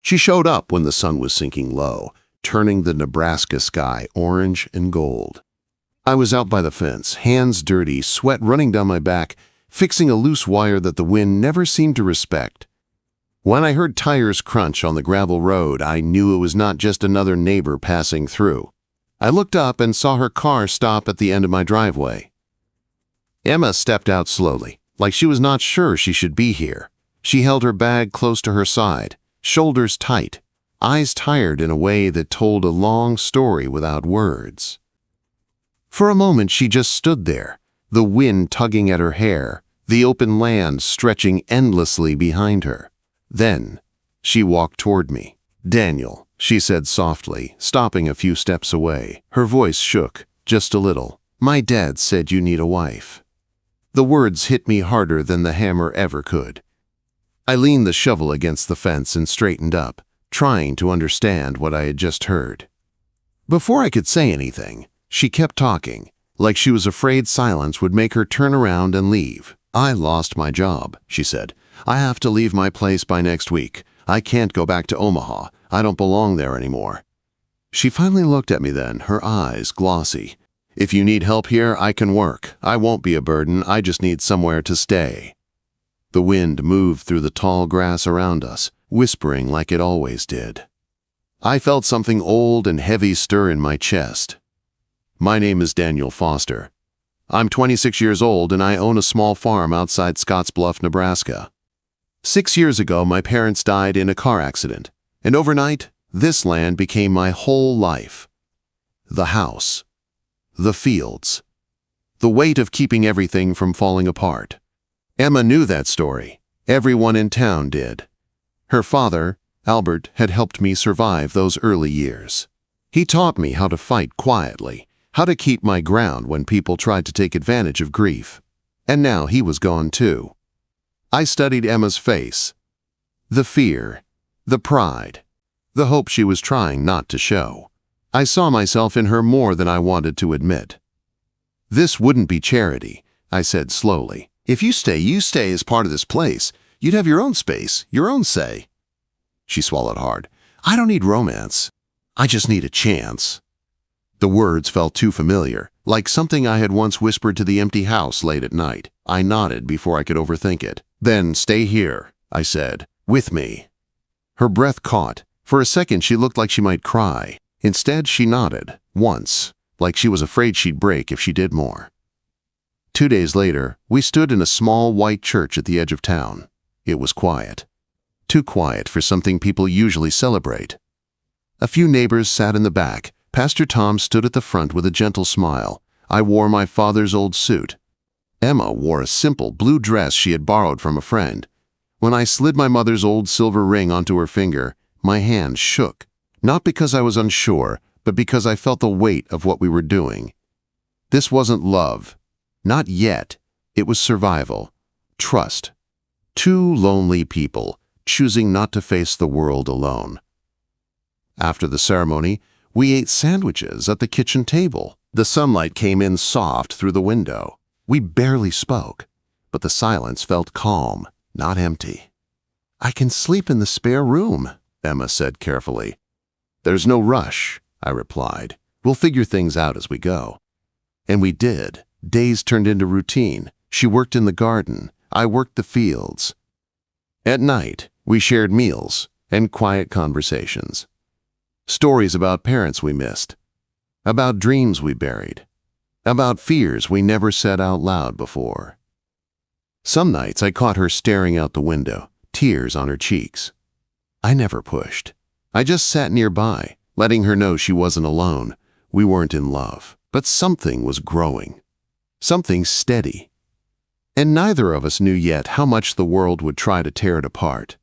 She showed up when the sun was sinking low, turning the Nebraska sky orange and gold. I was out by the fence, hands dirty, sweat running down my back, fixing a loose wire that the wind never seemed to respect. When I heard tires crunch on the gravel road, I knew it was not just another neighbor passing through. I looked up and saw her car stop at the end of my driveway. Emma stepped out slowly, like she was not sure she should be here. She held her bag close to her side, shoulders tight, eyes tired in a way that told a long story without words. For a moment she just stood there, the wind tugging at her hair, the open land stretching endlessly behind her. Then she walked toward me. "Daniel," she said softly, stopping a few steps away. Her voice shook, just a little. "My dad said you need a wife." The words hit me harder than the hammer ever could. I leaned the shovel against the fence and straightened up, trying to understand what I had just heard. Before I could say anything, she kept talking, like she was afraid silence would make her turn around and leave. "I lost my job," she said. "I have to leave my place by next week. I can't go back to Omaha. I don't belong there anymore." She finally looked at me then, her eyes glossy. "If you need help here, I can work. I won't be a burden. I just need somewhere to stay." The wind moved through the tall grass around us, whispering like it always did. I felt something old and heavy stir in my chest. "My name is Daniel Foster. I'm 26 years old and I own a small farm outside Scottsbluff, Nebraska. 6 years ago, my parents died in a car accident, and overnight, this land became my whole life. The house, the fields, the weight of keeping everything from falling apart." Emma knew that story. Everyone in town did. Her father, Albert, had helped me survive those early years. He taught me how to fight quietly, how to keep my ground when people tried to take advantage of grief. And now he was gone too. I studied Emma's face. The fear, the pride, the hope she was trying not to show. I saw myself in her more than I wanted to admit. "This wouldn't be charity," I said slowly. "If you stay as part of this place. You'd have your own space, your own say." She swallowed hard. "I don't need romance. I just need a chance." The words felt too familiar, like something I had once whispered to the empty house late at night. I nodded before I could overthink it. "Then stay here," I said, "with me." Her breath caught. For a second she looked like she might cry. Instead she nodded, once, like she was afraid she'd break if she did more. 2 days later, we stood in a small white church at the edge of town. It was quiet. Too quiet for something people usually celebrate. A few neighbors sat in the back. Pastor Tom stood at the front with a gentle smile. I wore my father's old suit. Emma wore a simple blue dress she had borrowed from a friend. When I slid my mother's old silver ring onto her finger, my hand shook. Not because I was unsure, but because I felt the weight of what we were doing. This wasn't love. Not yet. It was survival. Trust. Two lonely people, choosing not to face the world alone. After the ceremony, we ate sandwiches at the kitchen table. The sunlight came in soft through the window. We barely spoke, but the silence felt calm, not empty. "I can sleep in the spare room," Emma said carefully. "There's no rush," I replied. "We'll figure things out as we go." And we did. Days turned into routine. She worked in the garden. I worked the fields. At night, we shared meals and quiet conversations. Stories about parents we missed, about dreams we buried, about fears we never said out loud before. Some nights I caught her staring out the window, tears on her cheeks. I never pushed. I just sat nearby, letting her know she wasn't alone. We weren't in love, but something was growing. Something steady. And neither of us knew yet how much the world would try to tear it apart.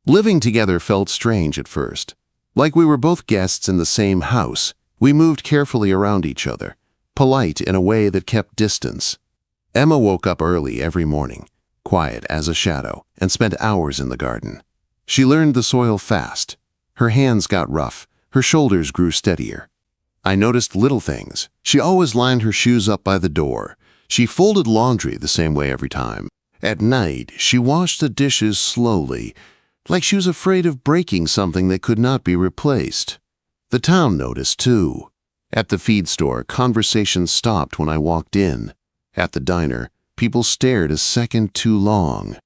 Living together felt strange at first. Like we were both guests in the same house, we moved carefully around each other, polite in a way that kept distance. Emma woke up early every morning, quiet as a shadow, and spent hours in the garden. She learned the soil fast. Her hands got rough, her shoulders grew steadier. I noticed little things. She always lined her shoes up by the door. She folded laundry the same way every time. At night, she washed the dishes slowly, like she was afraid of breaking something that could not be replaced. The town noticed, too. At the feed store, conversation stopped when I walked in. At the diner, people stared a second too long.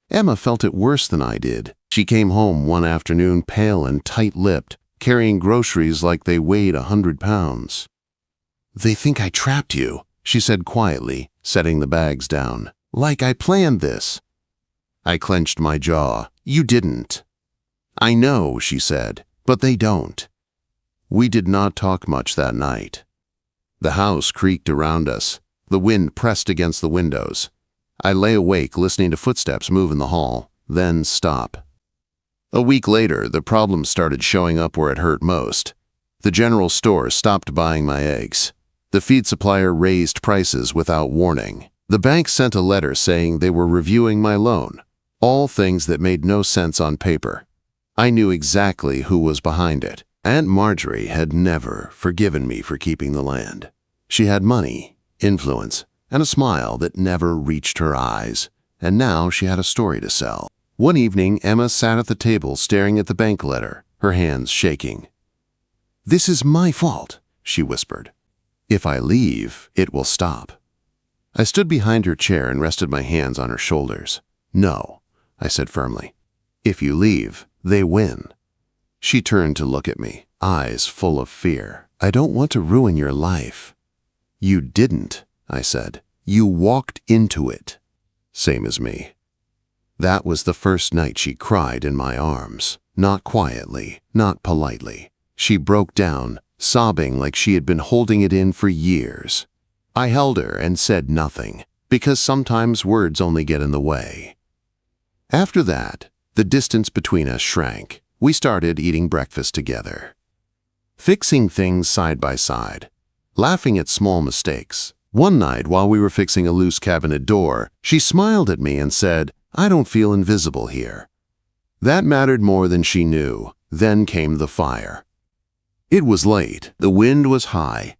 Emma felt it worse than I did. She came home one afternoon pale and tight-lipped, carrying groceries like they weighed 100 pounds. "They think I trapped you," she said quietly, setting the bags down. "Like I planned this." I clenched my jaw. "You didn't." "I know," she said, "but they don't." We did not talk much that night. The house creaked around us. The wind pressed against the windows. I lay awake listening to footsteps move in the hall, then stop. A week later, the problem started showing up where it hurt most. The general store stopped buying my eggs. The feed supplier raised prices without warning. The bank sent a letter saying they were reviewing my loan. All things that made no sense on paper. I knew exactly who was behind it. Aunt Marjorie had never forgiven me for keeping the land. She had money, influence, and a smile that never reached her eyes, and now she had a story to sell. One evening, Emma sat at the table staring at the bank letter, her hands shaking. "This is my fault," she whispered. "If I leave, it will stop." I stood behind her chair and rested my hands on her shoulders. "No," I said firmly. "If you leave, they win." She turned to look at me, eyes full of fear. "I don't want to ruin your life." "You didn't," I said. "You walked into it." Same as me. That was the first night she cried in my arms. Not quietly, not politely. She broke down, sobbing like she had been holding it in for years. I held her and said nothing, because sometimes words only get in the way. After that, the distance between us shrank. We started eating breakfast together, fixing things side by side, laughing at small mistakes. One night, while we were fixing a loose cabinet door, she smiled at me and said, "I don't feel invisible here." That mattered more than she knew. Then came the fire. It was late. The wind was high.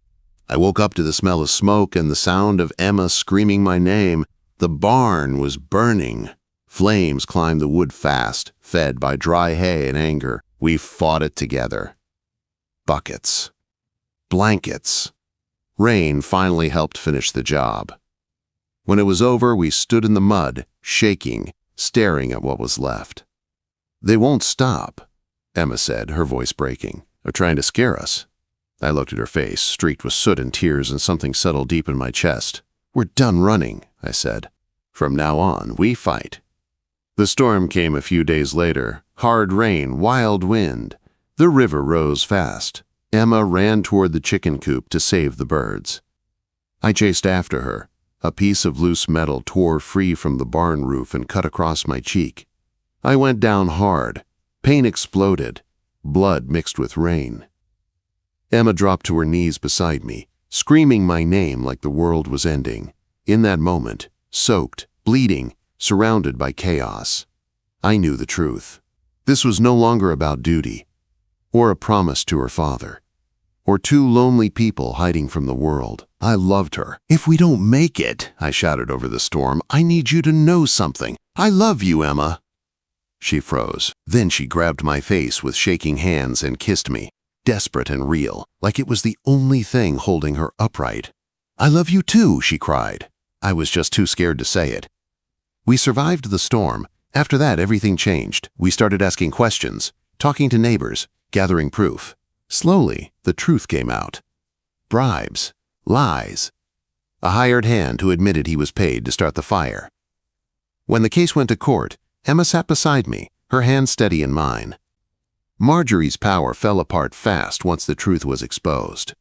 I woke up to the smell of smoke and the sound of Emma screaming my name. The barn was burning. Flames climbed the wood fast, fed by dry hay and anger. We fought it together. Buckets. Blankets. Rain finally helped finish the job. When it was over, we stood in the mud, shaking, staring at what was left. "They won't stop," Emma said, her voice breaking. "They're trying to scare us." I looked at her face, streaked with soot and tears, and something settled deep in my chest. "We're done running," I said. "From now on, we fight." The storm came a few days later. Hard rain, wild wind. The river rose fast. Emma ran toward the chicken coop to save the birds. I chased after her. A piece of loose metal tore free from the barn roof and cut across my cheek. I went down hard. Pain exploded. Blood mixed with rain. Emma dropped to her knees beside me, screaming my name like the world was ending. In that moment, soaked, bleeding, surrounded by chaos, I knew the truth. This was no longer about duty, or a promise to her father, or two lonely people hiding from the world. I loved her. "If we don't make it," I shouted over the storm, "I need you to know something. I love you, Emma." She froze. Then she grabbed my face with shaking hands and kissed me, desperate and real, like it was the only thing holding her upright. "I love you too," she cried. I was just too scared to say it. We survived the storm. After that, everything changed. We started asking questions, talking to neighbors, gathering proof. Slowly, the truth came out. Bribes, lies, a hired hand who admitted he was paid to start the fire. When the case went to court, Emma sat beside me, her hand steady in mine. Marjorie's power fell apart fast once the truth was exposed.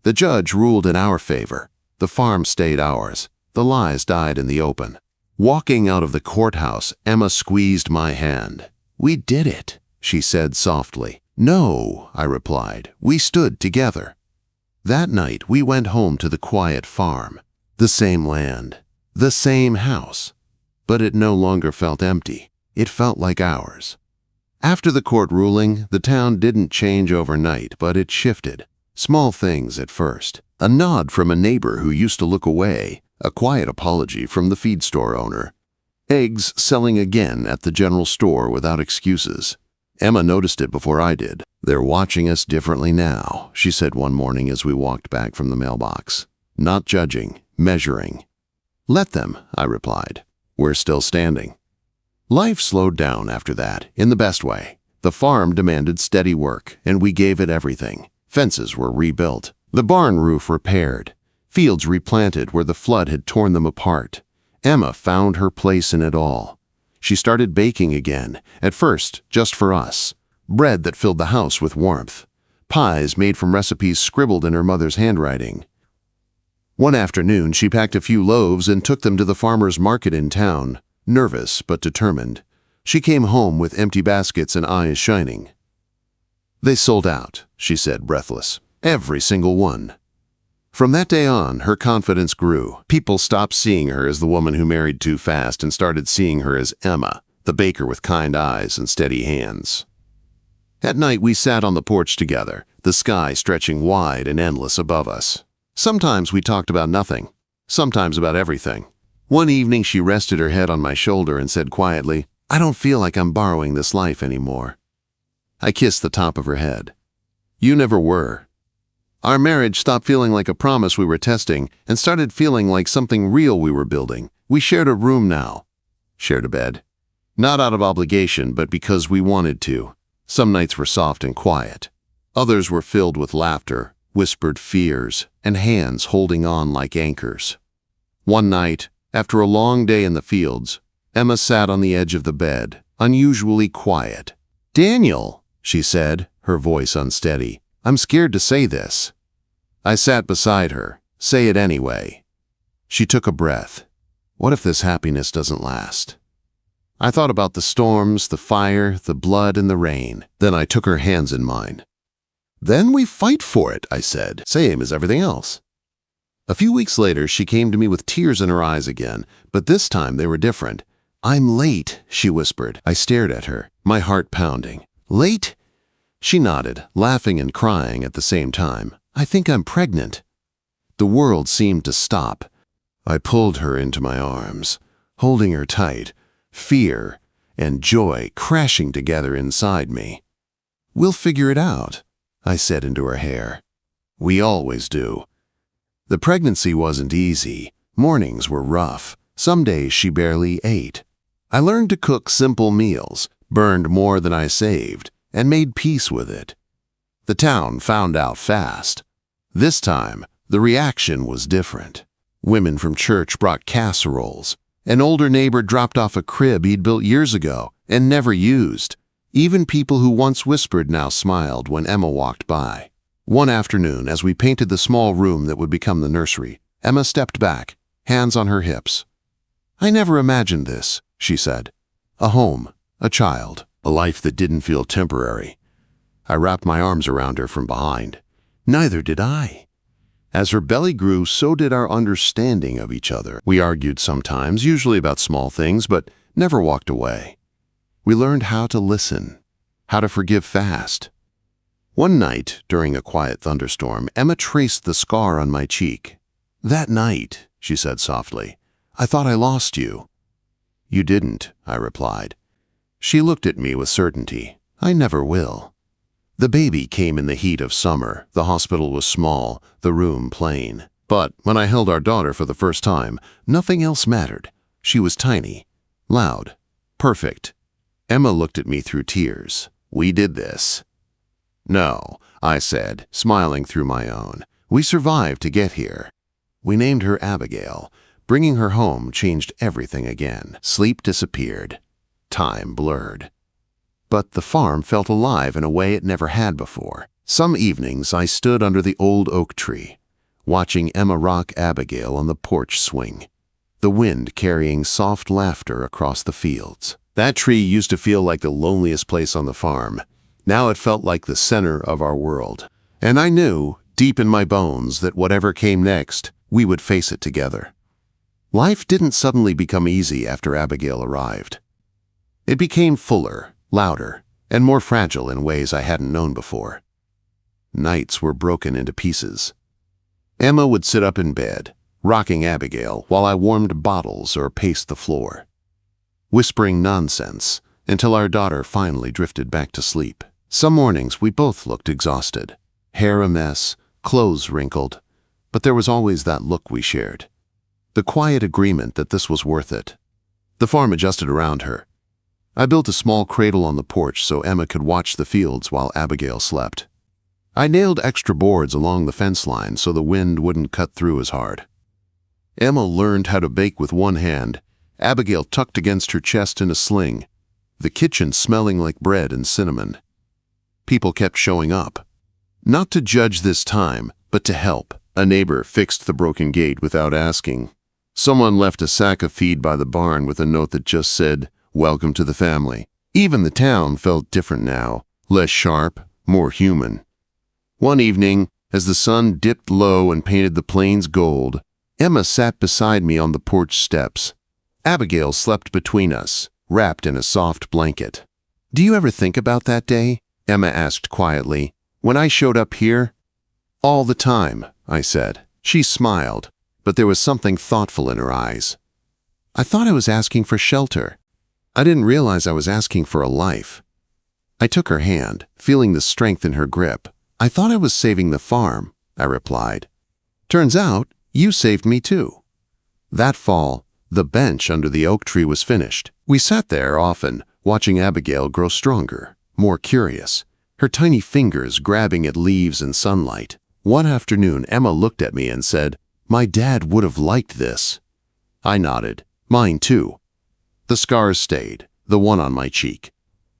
The judge ruled in our favor. The farm stayed ours. The lies died in the open. Walking out of the courthouse, Emma squeezed my hand. "We did it," she said softly. "No," I replied. "We stood together." That night, we went home to the quiet farm. The same land, the same house. But it no longer felt empty. It felt like ours. After the court ruling, the town didn't change overnight, but it shifted. Small things at first. A nod from a neighbor who used to look away. A quiet apology from the feed store owner. Eggs selling again at the general store without excuses. Emma noticed it before I did. "They're watching us differently now," she said one morning as we walked back from the mailbox. "Not judging, measuring." "Let them," I replied. "We're still standing." Life slowed down after that, in the best way. The farm demanded steady work, and we gave it everything. Fences were rebuilt, the barn roof repaired, fields replanted where the flood had torn them apart. Emma found her place in it all. She started baking again, at first just for us. Bread that filled the house with warmth. Pies made from recipes scribbled in her mother's handwriting. One afternoon, she packed a few loaves and took them to the farmer's market in town, nervous but determined. She came home with empty baskets and eyes shining. "They sold out," she said, breathless. "Every single one." From that day on, her confidence grew. People stopped seeing her as the woman who married too fast and started seeing her as Emma, the baker with kind eyes and steady hands. At night, we sat on the porch together, the sky stretching wide and endless above us. Sometimes we talked about nothing, sometimes about everything. One evening, she rested her head on my shoulder and said quietly, "I don't feel like I'm borrowing this life anymore." I kissed the top of her head. "You never were." Our marriage stopped feeling like a promise we were testing and started feeling like something real we were building. We shared a room now. Shared a bed. Not out of obligation, but because we wanted to. Some nights were soft and quiet. Others were filled with laughter, whispered fears, and hands holding on like anchors. One night, after a long day in the fields, Emma sat on the edge of the bed, unusually quiet. "Daniel," she said, her voice unsteady, "I'm scared to say this." I sat beside her. "Say it anyway." She took a breath. "What if this happiness doesn't last?" I thought about the storms, the fire, the blood, and the rain. Then I took her hands in mine. "Then we fight for it," I said. "Same as everything else." A few weeks later, she came to me with tears in her eyes again, but this time they were different. "I'm late," she whispered. I stared at her, my heart pounding. "Late?" She nodded, laughing and crying at the same time. "I think I'm pregnant." The world seemed to stop. I pulled her into my arms, holding her tight, fear and joy crashing together inside me. "We'll figure it out," I said into her hair. "We always do." The pregnancy wasn't easy. Mornings were rough. Some days she barely ate. I learned to cook simple meals, burned more than I saved, and made peace with it. The town found out fast. This time, the reaction was different. Women from church brought casseroles. An older neighbor dropped off a crib he'd built years ago and never used. Even people who once whispered now smiled when Emma walked by. One afternoon, as we painted the small room that would become the nursery, Emma stepped back, hands on her hips. "I never imagined this," she said. "A home, a child, a life that didn't feel temporary." I wrapped my arms around her from behind. Neither did I. As her belly grew, so did our understanding of each other. We argued sometimes, usually about small things, but never walked away. We learned how to listen, how to forgive fast. One night, during a quiet thunderstorm, Emma traced the scar on my cheek. "That night," she said softly, "I thought I lost you." "You didn't," I replied. She looked at me with certainty. "I never will." The baby came in the heat of summer. The hospital was small, the room plain. But when I held our daughter for the first time, nothing else mattered. She was tiny, loud, perfect. Emma looked at me through tears. "We did this." "No," I said, smiling through my own. "We survived to get here." We named her Abigail. Bringing her home changed everything again. Sleep disappeared. Time blurred. But the farm felt alive in a way it never had before. Some evenings I stood under the old oak tree, watching Emma rock Abigail on the porch swing, the wind carrying soft laughter across the fields. That tree used to feel like the loneliest place on the farm. Now it felt like the center of our world. And I knew, deep in my bones, that whatever came next, we would face it together. Life didn't suddenly become easy after Abigail arrived. It became fuller, louder, and more fragile in ways I hadn't known before. Nights were broken into pieces. Emma would sit up in bed, rocking Abigail while I warmed bottles or paced the floor. whispering nonsense until our daughter finally drifted back to sleep. Some mornings we both looked exhausted, hair a mess, clothes wrinkled, but there was always that look we shared. The quiet agreement that this was worth it. The farm adjusted around her. I built a small cradle on the porch so Emma could watch the fields while Abigail slept. I nailed extra boards along the fence line so the wind wouldn't cut through as hard. Emma learned how to bake with one hand, Abigail tucked against her chest in a sling, the kitchen smelling like bread and cinnamon. People kept showing up. Not to judge this time, but to help. A neighbor fixed the broken gate without asking. Someone left a sack of feed by the barn with a note that just said, "Welcome to the family." Even the town felt different now, less sharp, more human. One evening, as the sun dipped low and painted the plains gold, Emma sat beside me on the porch steps. Abigail slept between us, wrapped in a soft blanket. "Do you ever think about that day?" Emma asked quietly. "When I showed up here?" "All the time," I said. She smiled, but there was something thoughtful in her eyes. "I thought I was asking for shelter. I didn't realize I was asking for a life." I took her hand, feeling the strength in her grip. "I thought I was saving the farm," I replied. "Turns out, you saved me too." That fall, the bench under the oak tree was finished. We sat there often, watching Abigail grow stronger, more curious, her tiny fingers grabbing at leaves and sunlight. One afternoon, Emma looked at me and said, "My dad would have liked this." I nodded. Mine too. The scars stayed, the one on my cheek.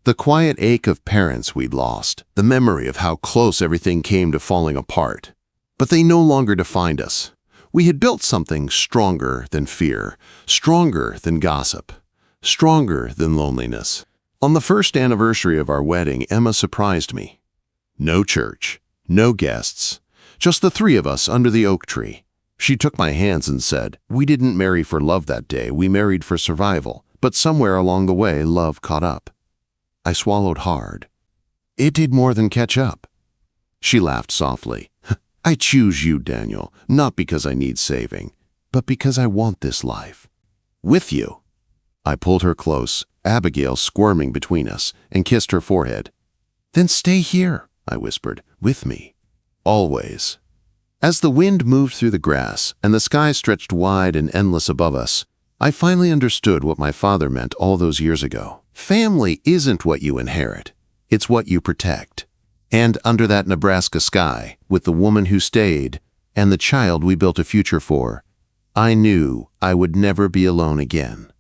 The quiet ache of parents we'd lost, the memory of how close everything came to falling apart. But they no longer defined us. We had built something stronger than fear, stronger than gossip, stronger than loneliness. On the first anniversary of our wedding, Emma surprised me. No church, no guests, just the three of us under the oak tree. She took my hands and said, "We didn't marry for love that day, we married for survival, but somewhere along the way, love caught up." I swallowed hard. It did more than catch up. She laughed softly. "I choose you, Daniel, not because I need saving, but because I want this life. With you." I pulled her close, Abigail squirming between us, and kissed her forehead. "Then stay here," I whispered, "with me. Always." As the wind moved through the grass and the sky stretched wide and endless above us, I finally understood what my father meant all those years ago. Family isn't what you inherit, it's what you protect. And under that Nebraska sky, with the woman who stayed and the child we built a future for, I knew I would never be alone again.